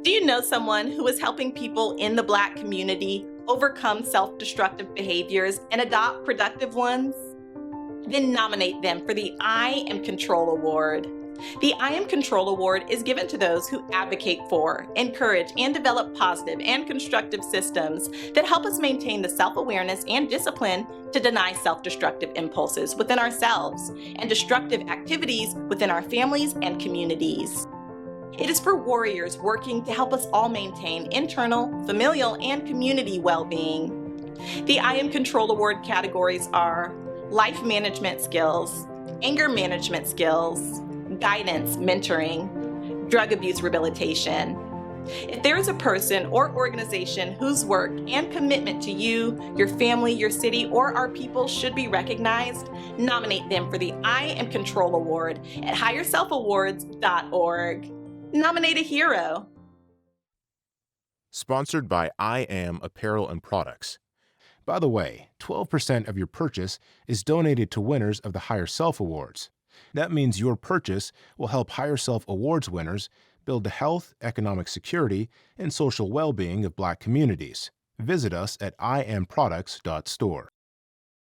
Do you know someone who is helping people in the Black community overcome self-destructive behaviors and adopt productive ones? Then nominate them for the I Am Control Award. The I Am Control Award is given to those who advocate for, encourage, and develop positive and constructive systems that help us maintain the self-awareness and discipline to deny self-destructive impulses within ourselves and destructive activities within our families and communities. It is for warriors working to help us all maintain internal, familial, and community well-being. The I Am Control Award categories are life management skills, anger management skills, guidance, mentoring, drug abuse rehabilitation. If there is a person or organization whose work and commitment to you, your family, your city, or our people should be recognized, nominate them for the I Am Control Award at HigherSelfAwards.org. Nominate a hero. Sponsored by I Am Apparel and Products. By the way, 12% of your purchase is donated to winners of the HigherSelf Awards. That means your purchase will help HigherSelf Awards winners build the health, economic security, and social well-being of Black communities. Visit us at iamproducts.store.